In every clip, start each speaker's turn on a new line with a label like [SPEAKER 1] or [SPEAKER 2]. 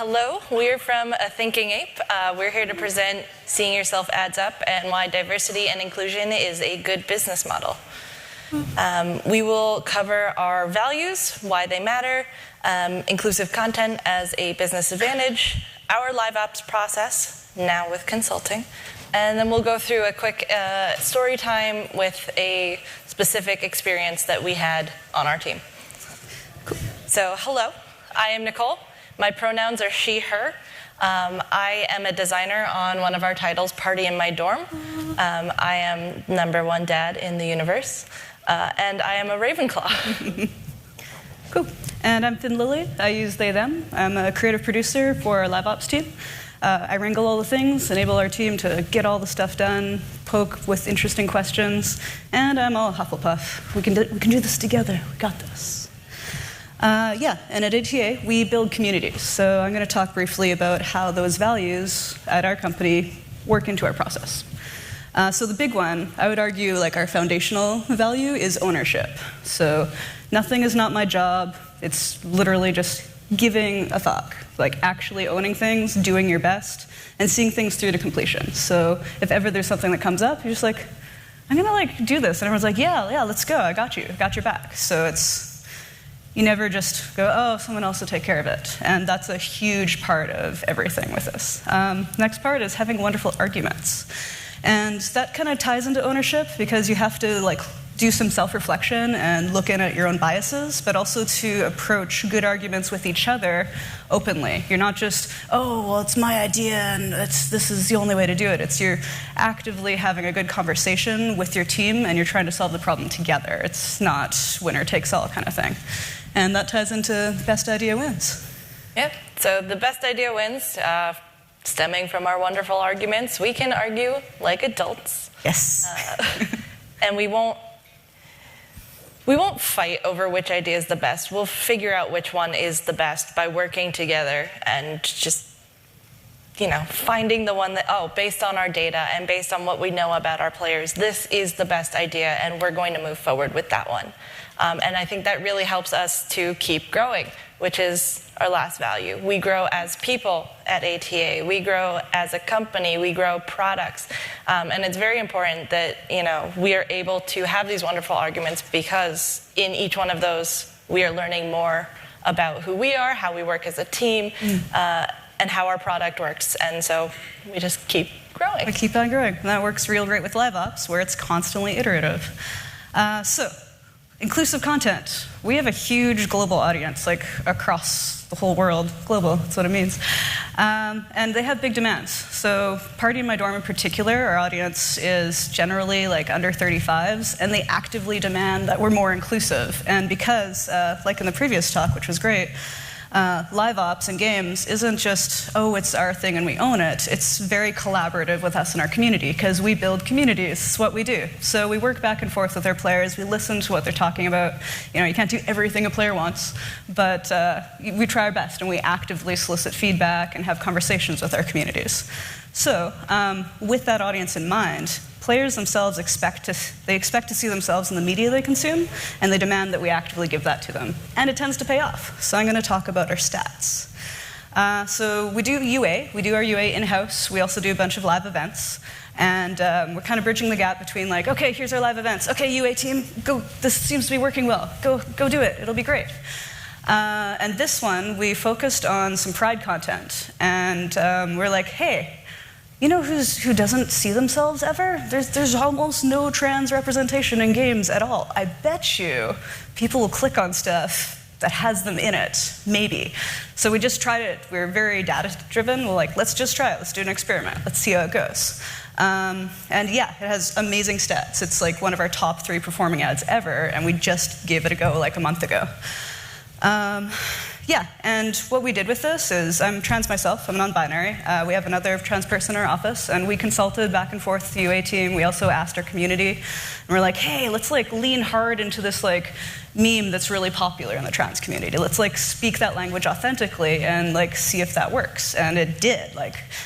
[SPEAKER 1] Hello, we're from Thinking Ape. We're here to present Seeing Yourself Adds Up and why diversity and inclusion is a good business model. We will cover our values, why they matter, inclusive content as a business advantage, our live ops process, now with consulting, and then we'll go through a quick story time with a specific experience that we had on our team. Cool. So, hello, I am Nicole. My pronouns are she, her. I am a designer on one of our titles, Party in My Dorm. I am #1 dad in the universe. And I am a Ravenclaw.
[SPEAKER 2] Cool. And I'm Finn-Lily. I use they, them. I'm a creative producer for our live ops team. I wrangle all the things, enable our team to get all the stuff done, poke with interesting questions, and I'm all Hufflepuff. We can do this together. We got this. And at ATA, we build communities. So I'm going to talk briefly about how those values at our company work into our process. So the big one, I would argue, like our foundational value is ownership. So nothing is not my job. It's literally just giving a fuck, like actually owning things, doing your best, and seeing things through to completion. So if ever there's something that comes up, you're just like, I'm going to do this. And everyone's like, yeah, let's go. I got you. I got your back. So you never just go, oh, someone else will take care of it. And that's a huge part of everything with this. Next part is having wonderful arguments. And that kind of ties into ownership because you have to do some self-reflection and look in at your own biases, but also to approach good arguments with each other openly. You're not just, oh, well, it's my idea and this is the only way to do it. It's you're actively having a good conversation with your team and you're trying to solve the problem together. It's not winner takes all kind of thing. And that ties into best idea wins.
[SPEAKER 1] Yep, so the best idea wins. Stemming from our wonderful arguments, we can argue like adults.
[SPEAKER 2] Yes.
[SPEAKER 1] And we won't fight over which idea is the best. We'll figure out which one is the best by working together and just, finding the one that, based on our data and based on what we know about our players, this is the best idea and we're going to move forward with that one. And I think that really helps us to keep growing, which is our last value. We grow as people at ATA. We grow as a company. We grow products. And it's very important that, we are able to have these wonderful arguments because in each one of those, we are learning more about who we are, how we work as a team, and how our product works. And so we just keep growing.
[SPEAKER 2] We keep on growing. And that works real great with live ops, where it's constantly iterative. Inclusive content. We have a huge global audience, across the whole world. Global, that's what it means. And they have big demands. So Party in My Dorm in particular, our audience is generally under 35s, and they actively demand that we're more inclusive. And because, like in the previous talk, which was great, live ops and games isn't just, it's our thing and we own it. It's very collaborative with us and our community because we build communities. It's what we do. So we work back and forth with our players. We listen to what they're talking about. You can't do everything a player wants, but we try our best and we actively solicit feedback and have conversations with our communities. So with that audience in mind, players themselves expect to see themselves in the media they consume, and they demand that we actively give that to them. And it tends to pay off. So I'm going to talk about our stats. So we do UA. We do our UA in-house. We also do a bunch of live events. And we're kind of bridging the gap between okay, here's our live events. Okay, UA team, go. This seems to be working well. Go do it. It'll be great. And this one, we focused on some pride content. And we're like, hey, who doesn't see themselves ever? There's almost no trans representation in games at all. I bet you people will click on stuff that has them in it, maybe. So we just tried it. We were very data-driven. We're like, let's just try it. Let's do an experiment. Let's see how it goes. And yeah, it has amazing stats. It's one of our top 3 performing ads ever, and we just gave it a go a month ago. And what we did with this is, I'm trans myself, I'm non-binary. We have another trans person in our office, and we consulted back and forth with the UA team. We also asked our community, and we're like, hey, let's lean hard into this meme that's really popular in the trans community. Let's speak that language authentically and see if that works. And it did.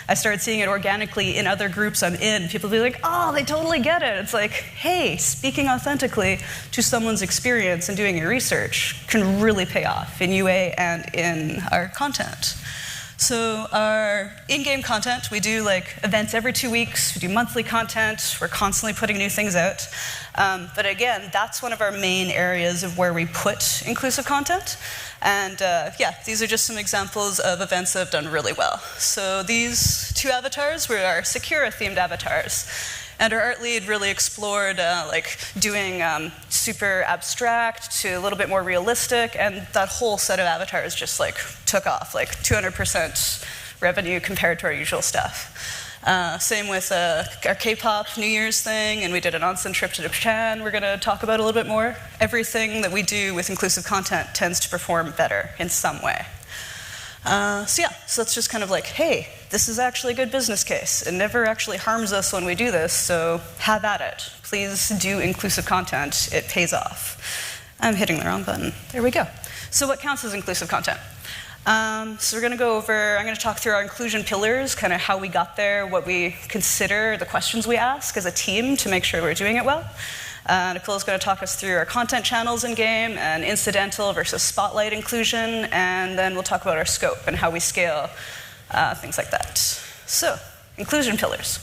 [SPEAKER 2] I started seeing it organically in other groups I'm in. People be like, oh, they totally get it. It's hey, speaking authentically to someone's experience and doing your research can really pay off in UA and in our content. So our in-game content, we do like events every 2 weeks, we do monthly content, we're constantly putting new things out. But again, that's one of our main areas of where we put inclusive content. And yeah, these are just some examples of events that have done really well. So these 2 avatars were our Secura-themed avatars. And our art lead really explored like doing super abstract to a little bit more realistic, and that whole set of avatars just like took off, like 200% revenue compared to our usual stuff. Same with our K-pop New Year's thing, and we did an onsen trip to Japan we're going to talk about a little bit more. Everything that we do with inclusive content tends to perform better in some way. So yeah, so that's just kind of like, hey, this is actually a good business case. It never actually harms us when we do this, so have at it. Please do inclusive content. It pays off. I'm hitting the wrong button. There we go. So what counts as inclusive content? So we're going to go over, I'm going to talk through our inclusion pillars, kind of how we got there, what we consider, the questions we ask as a team to make sure we're doing it well. Nicole's going to talk us through our content channels in-game and incidental versus spotlight inclusion, and then we'll talk about our scope and how we scale, things like that. So, inclusion pillars.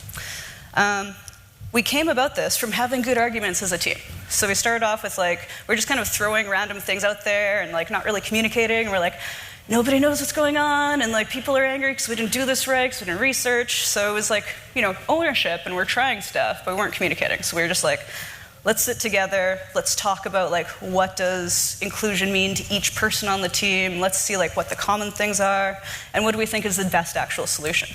[SPEAKER 2] We came about this from having good arguments as a team. So we started off with like, we're just kind of throwing random things out there and like not really communicating. We're like, nobody knows what's going on, and like people are angry because we didn't do this right, because we didn't research. So it was like, you know, ownership, and we're trying stuff, but we weren't communicating. So we were just like, let's sit together, let's talk about like what does inclusion mean to each person on the team, let's see like what the common things are, and what do we think is the best actual solution.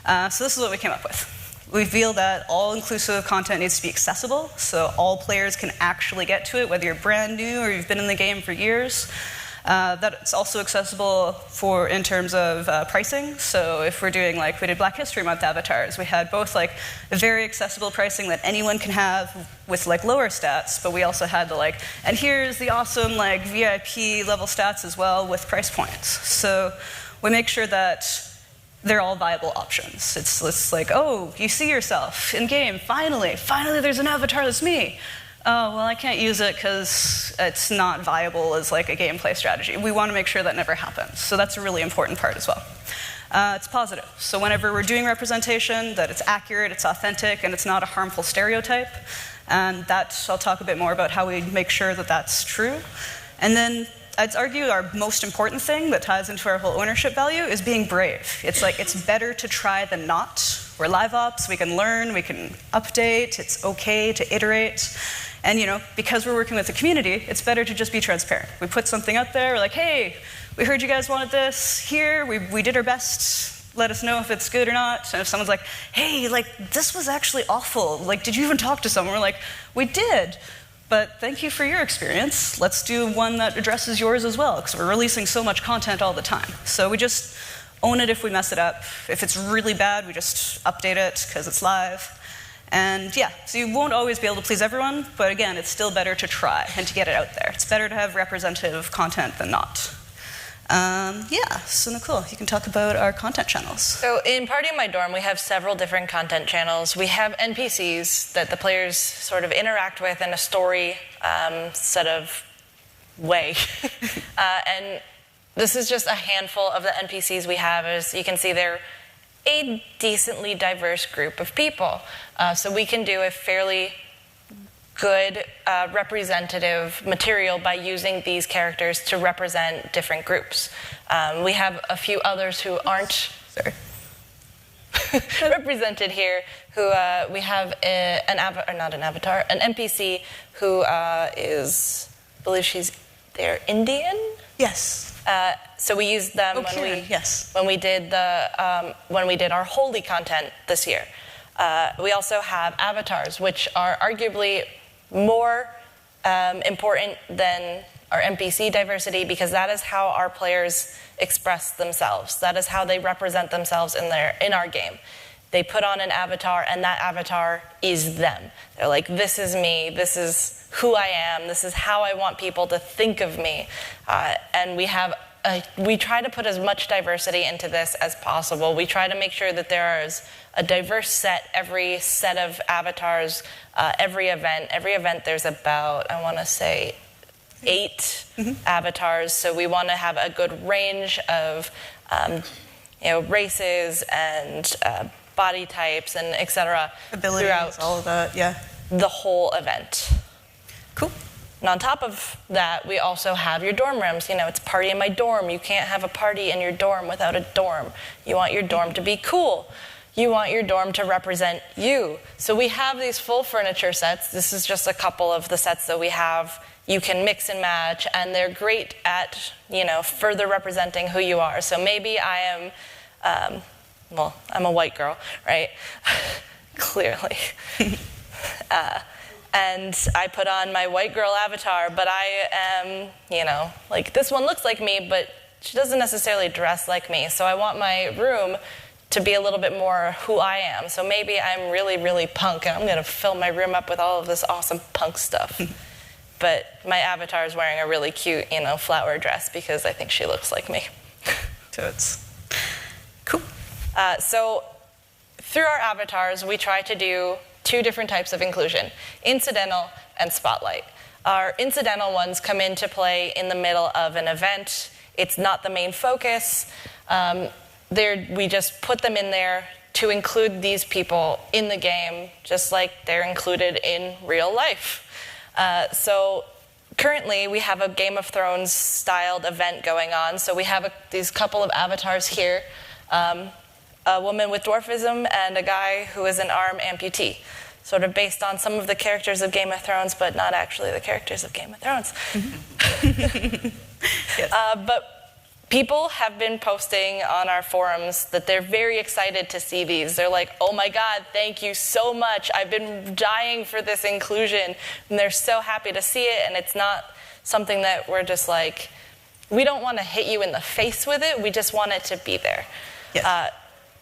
[SPEAKER 2] So this is what we came up with. We feel that all inclusive content needs to be accessible, so all players can actually get to it, whether you're brand new or you've been in the game for years. That it's also accessible for in terms of pricing. So if we're doing like, we did Black History Month avatars, we had both like a very accessible pricing that anyone can have with like lower stats, but we also had the like, and here's the awesome like VIP level stats as well with price points. So we make sure that they're all viable options. It's like, oh, you see yourself in game, finally there's an avatar that's me. Oh, well, I can't use it because it's not viable as like a gameplay strategy. We want to make sure that never happens. So that's a really important part as well. It's positive. So whenever we're doing representation, that it's accurate, it's authentic, and it's not a harmful stereotype. And that, I'll talk a bit more about how we make sure that that's true. And then I'd argue our most important thing that ties into our whole ownership value is being brave. It's like, it's better to try than not. We're live ops, we can learn, we can update, it's okay to iterate. And you know, because we're working with the community, it's better to just be transparent. We put something out there, we're like, hey, we heard you guys wanted this, here, we did our best, let us know if it's good or not. And if someone's like, hey, like, this was actually awful, like, did you even talk to someone? We're like, we did, but thank you for your experience. Let's do one that addresses yours as well, because we're releasing so much content all the time. So we just own it if we mess it up. If it's really bad, we just update it, because it's live. And yeah, so you won't always be able to please everyone, but again, it's still better to try and to get it out there. It's better to have representative content than not. Yeah, so Nicole, you can talk about our content channels.
[SPEAKER 1] So in Party in My Dorm, we have several different content channels. We have NPCs that the players sort of interact with in a story set of way. And this is just a handful of the NPCs we have. As you can see, they're a decently diverse group of people. So we can do a fairly good representative material by using these characters to represent different groups. We have a few others who aren't represented here, who we have an NPC who is, I believe they're Indian?
[SPEAKER 2] Yes.
[SPEAKER 1] So we used them when we did our holy content this year. We also have avatars, which are arguably more important than our NPC diversity, because that is how our players express themselves. That is how they represent themselves in our game. They put on an avatar, and that avatar is them. They're like, this is me, this is who I am, this is how I want people to think of me. And we try to put as much diversity into this as possible. We try to make sure that there is a diverse set, every set of avatars, every event. Every event there's about, I want to say, 8 avatars. So we want to have a good range of races and body types and etc.
[SPEAKER 2] Abilities,
[SPEAKER 1] throughout
[SPEAKER 2] all of that, yeah.
[SPEAKER 1] the whole event.
[SPEAKER 2] Cool.
[SPEAKER 1] And on top of that, we also have your dorm rooms. It's party in my dorm. You can't have a party in your dorm without a dorm. You want your dorm to be cool. You want your dorm to represent you. So we have these full furniture sets. This is just a couple of the sets that we have. You can mix and match, and they're great at, further representing who you are. So maybe I am, I'm a white girl, right? Clearly. And I put on my white girl avatar, but I am, this one looks like me, but she doesn't necessarily dress like me. So I want my room to be a little bit more who I am. So maybe I'm really, really punk, and I'm going to fill my room up with all of this awesome punk stuff. But my avatar is wearing a really cute, flower dress because I think she looks like me.
[SPEAKER 2] So it's cool.
[SPEAKER 1] So through our avatars, we try to do 2 different types of inclusion, incidental and spotlight. Our incidental ones come into play in the middle of an event. It's not the main focus. We just put them in there to include these people in the game, just like they're included in real life. So currently, we have a Game of Thrones styled event going on. So we have these couple of avatars here, a woman with dwarfism and a guy who is an arm amputee, sort of based on some of the characters of Game of Thrones, but not actually the characters of Game of Thrones.
[SPEAKER 2] Yes.
[SPEAKER 1] But people have been posting on our forums that they're very excited to see these. They're like, oh my God, thank you so much. I've been dying for this inclusion. And they're so happy to see it. And it's not something that we're just like, we don't want to hit you in the face with it. We just want it to be there.
[SPEAKER 2] Yes.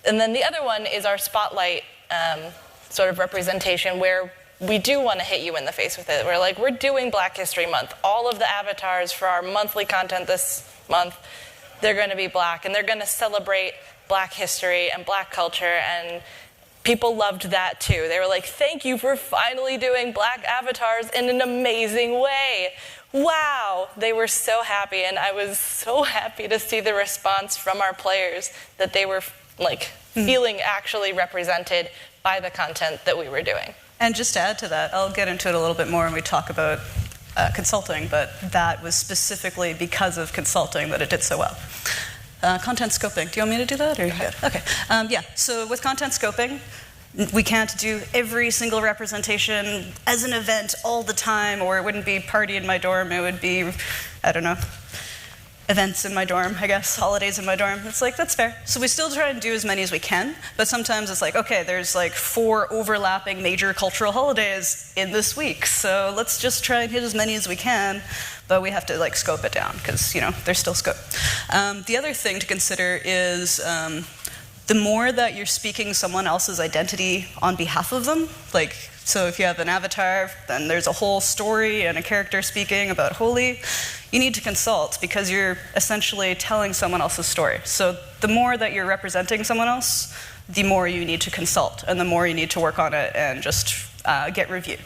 [SPEAKER 1] And then the other one is our spotlight sort of representation, where we do want to hit you in the face with it. We're like, we're doing Black History Month. All of the avatars for our monthly content this month, they're going to be Black, and they're going to celebrate Black history and Black culture, and people loved that too. They were like, thank you for finally doing Black avatars in an amazing way. Wow! They were so happy, and I was so happy to see the response from our players that they were feeling actually represented by the content that we were doing.
[SPEAKER 2] And just to add to that, I'll get into it a little bit more when we talk about consulting, but that was specifically because of consulting that it did so well. Content scoping. Do you want me to do that? Or good? Okay. So with content scoping, we can't do every single representation as an event all the time, or it wouldn't be party in my dorm. It would be, I don't know, events in my dorm, I guess, holidays in my dorm. It's like, that's fair. So we still try and do as many as we can, but sometimes it's like, okay, there's 4 overlapping major cultural holidays in this week, so let's just try and hit as many as we can, but we have to scope it down, because, there's still scope. The other thing to consider is the more that you're speaking someone else's identity on behalf of them, so if you have an avatar, then there's a whole story and a character speaking about Holy, you need to consult because you're essentially telling someone else's story. So the more that you're representing someone else, the more you need to consult and the more you need to work on it and just get review.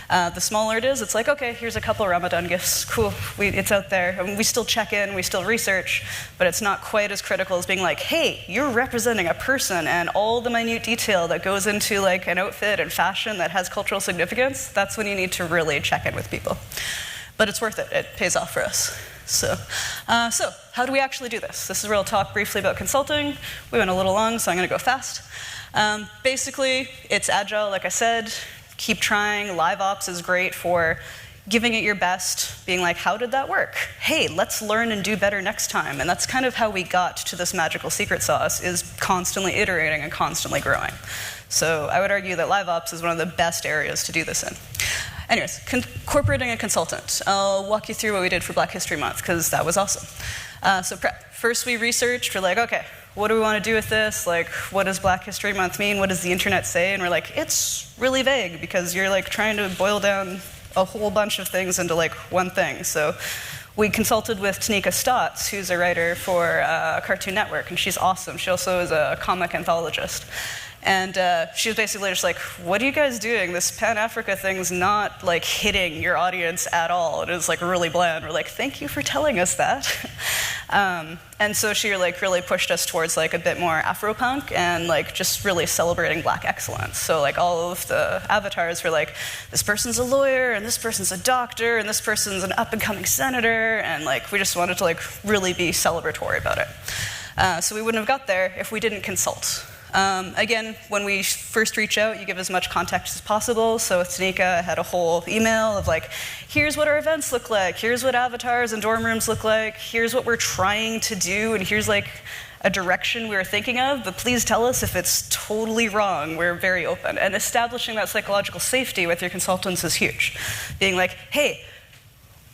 [SPEAKER 2] The smaller it is, it's like, okay, here's a couple Ramadan gifts, cool, it's out there. And we still check in, we still research, but it's not quite as critical as being like, hey, you're representing a person and all the minute detail that goes into an outfit and fashion that has cultural significance. That's when you need to really check in with people. But it's worth it, it pays off for us. So how do we actually do this? This is where I'll talk briefly about consulting. We went a little long, so I'm gonna go fast. Basically, it's agile, like I said. Keep trying. Live ops is great for giving it your best, being like, how did that work? Hey, let's learn and do better next time. And that's kind of how we got to this magical secret sauce, is constantly iterating and constantly growing. So I would argue that live ops is one of the best areas to do this in. Anyways, incorporating a consultant. I'll walk you through what we did for Black History Month, because that was awesome. So prep. First we researched, we're like, okay, what do we want to do with this? What does Black History Month mean? What does the internet say? And we're like, it's really vague, because you're trying to boil down a whole bunch of things into one thing. So we consulted with Tanika Stotts, who's a writer for Cartoon Network, and she's awesome. She also is a comic anthologist. And she was basically just like, what are you guys doing? This Pan-Africa thing's not hitting your audience at all. It is really bland. We're like, thank you for telling us that. And so she like really pushed us towards like a bit more Afro-punk and like just really celebrating Black excellence. So like all of the avatars were like, this person's a lawyer, and this person's a doctor, and this person's an up-and-coming senator, and like we just wanted to like really be celebratory about it. So we wouldn't have got there if we didn't consult. Again, when we first reach out, you give as much context as possible. So with Tanika, I had a whole email of like, here's what our events look like, here's what avatars and dorm rooms look like, here's what we're trying to do, and here's like a direction we were thinking of, but please tell us if it's totally wrong. We're very open. And establishing that psychological safety with your consultants is huge. Being like, hey,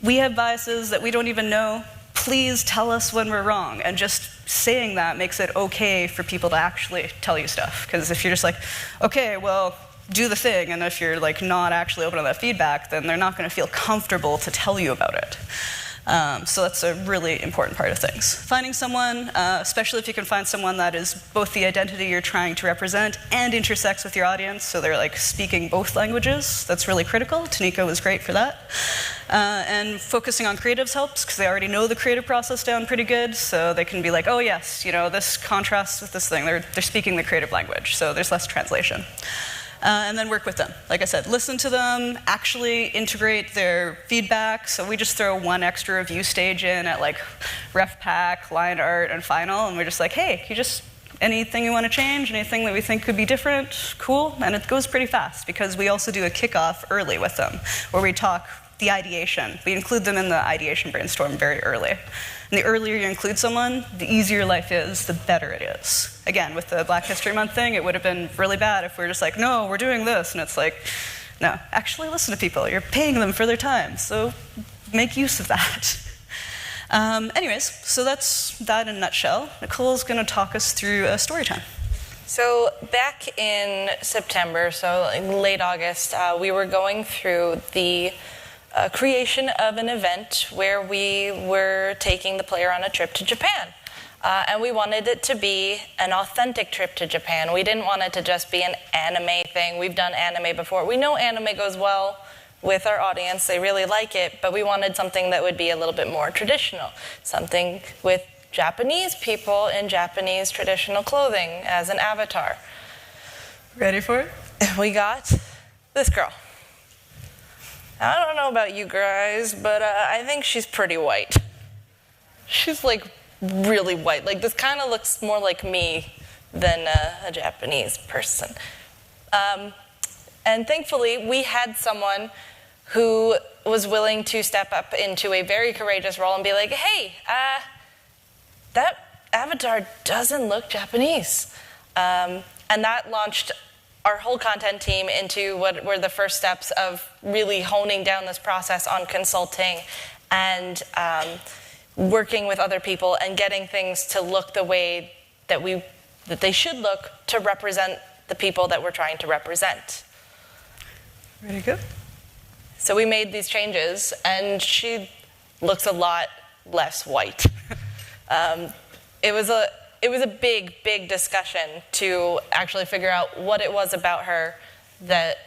[SPEAKER 2] we have biases that we don't even know. Please tell us when we're wrong. And just saying that makes it okay for people to actually tell you stuff. Because if you're just like, okay, well, do the thing, and if you're like not actually open to that feedback, then they're not going to feel comfortable to tell you about it. So that's a really important part of things. Finding someone, especially if you can find someone that is both the identity you're trying to represent and intersects with your audience, so they're like speaking both languages, that's really critical. Tanika was great for that. And focusing on creatives helps, because they already know the creative process down pretty good, so they can be like, oh yes, you know, this contrasts with this thing. They're speaking the creative language, so there's less translation. And then work with them. Like I said, listen to them, actually integrate their feedback. So we just throw one extra review stage in at like ref pack, line art, and final, and we're just like, hey, anything you want to change, anything that we think could be different, cool. And it goes pretty fast, because we also do a kickoff early with them, where we talk the ideation. We include them in the ideation brainstorm very early. And the earlier you include someone, the easier life is, the better it is. Again, with the Black History Month thing, it would have been really bad if we were just like, no, we're doing this. And it's like, no, actually listen to people. You're paying them for their time, so make use of that. Anyways, so that's that in a nutshell. Nicole's going to talk us through a story time.
[SPEAKER 1] So back in September, so late August, we were going through the creation of an event where we were taking the player on a trip to Japan. And we wanted it to be an authentic trip to Japan. We didn't want it to just be an anime thing. We've done anime before. We know anime goes well with our audience. They really like it, but we wanted something that would be a little bit more traditional. Something with Japanese people in Japanese traditional clothing as an avatar.
[SPEAKER 2] Ready for it?
[SPEAKER 1] We got this girl. I don't know about you guys, but I think she's pretty white. She's like really white. Like this kind of looks more like me than a Japanese person. And thankfully, we had someone who was willing to step up into a very courageous role and be like, hey, that avatar doesn't look Japanese. And that launched our whole content team into what were the first steps of really honing down this process on consulting and working with other people and getting things to look the way that they should look to represent the people that we're trying to represent.
[SPEAKER 2] Ready to go?
[SPEAKER 1] So we made these changes, and she looks a lot less white. It was a big, big discussion to actually figure out what it was about her that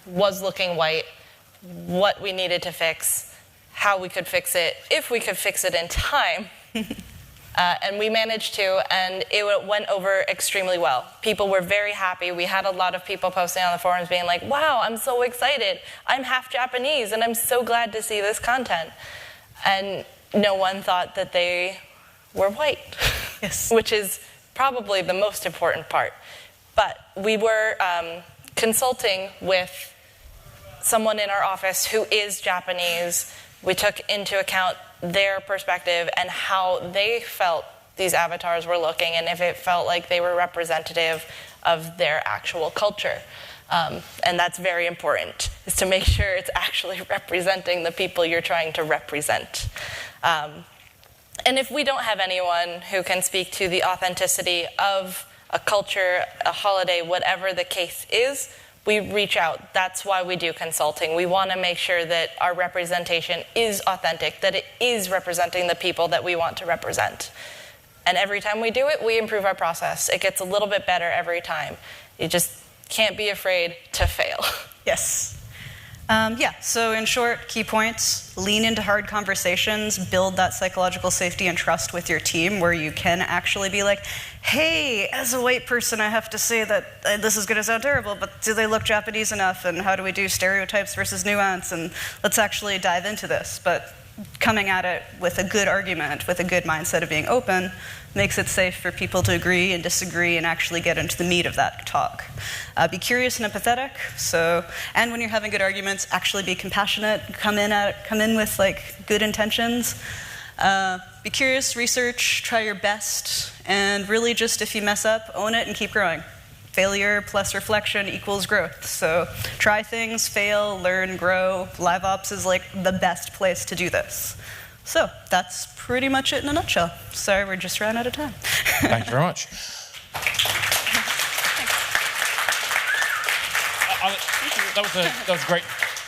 [SPEAKER 1] was looking white, what we needed to fix, how we could fix it, if we could fix it in time. And we managed to, and it went over extremely well. People were very happy. We had a lot of people posting on the forums being like, wow, I'm so excited. I'm half Japanese, and I'm so glad to see this content. And no one thought that they were white,
[SPEAKER 2] yes,
[SPEAKER 1] which is probably the most important part. But we were consulting with someone in our office who is Japanese. We took into account their perspective and how they felt these avatars were looking, and if it felt like they were representative of their actual culture. And that's very important, is to make sure it's actually representing the people you're trying to represent. And if we don't have anyone who can speak to the authenticity of a culture, a holiday, whatever the case is, we reach out. That's why we do consulting. We want to make sure that our representation is authentic, that it is representing the people that we want to represent. And every time we do it, we improve our process. It gets a little bit better every time. You just can't be afraid to fail.
[SPEAKER 2] Yes. Yeah, so in short, key points: lean into hard conversations, build that psychological safety and trust with your team where you can actually be like, hey, as a white person, I have to say that this is going to sound terrible, but do they look Japanese enough? And how do we do stereotypes versus nuance? And let's actually dive into this. But coming at it with a good argument, with a good mindset of being open, makes it safe for people to agree and disagree and actually get into the meat of that talk. Be curious and empathetic. And when you're having good arguments, actually be compassionate. Come in with like good intentions. Be curious, research, try your best, and really just if you mess up, own it and keep growing. Failure plus reflection equals growth. So try things, fail, learn, grow. Live ops is like the best place to do this. So that's pretty much it in a nutshell. Sorry, we just ran out of time.
[SPEAKER 3] Thank you very much. That was great.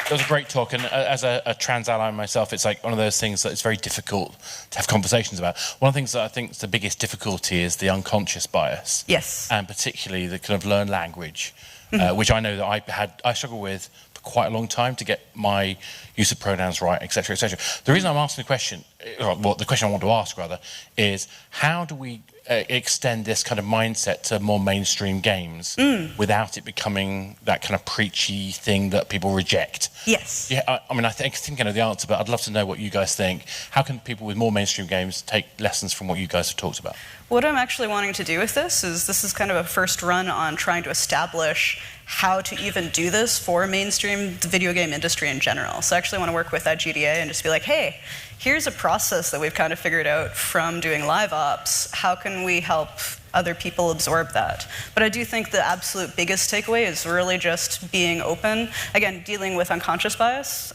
[SPEAKER 3] That was a great talk, and as a trans ally myself, it's like one of those things that it's very difficult to have conversations about. One of the things that I think is the biggest difficulty is the unconscious bias.
[SPEAKER 2] Yes.
[SPEAKER 3] And particularly the kind of learned language, which I know that I struggled with for quite a long time to get my use of pronouns right, etc., etc. The reason I'm asking the question, the question I want to ask rather, is how do we extend this kind of mindset to more mainstream games without it becoming that kind of preachy thing that people reject?
[SPEAKER 2] Yes.
[SPEAKER 3] Yeah, I mean, I think I know the answer, but I'd love to know what you guys think. How can people with more mainstream games take lessons from what you guys have talked about?
[SPEAKER 2] What I'm actually wanting to do with this is kind of a first run on trying to establish how to even do this for mainstream the video game industry in general. So I actually want to work with that GDA and just be like, hey, here's a process that we've kind of figured out from doing live ops. How can we help other people absorb that? But I do think the absolute biggest takeaway is really just being open. Again, dealing with unconscious bias,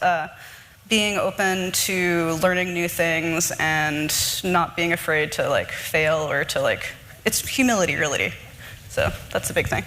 [SPEAKER 2] being open to learning new things and not being afraid to like fail or to like, it's humility really. So that's a big thing.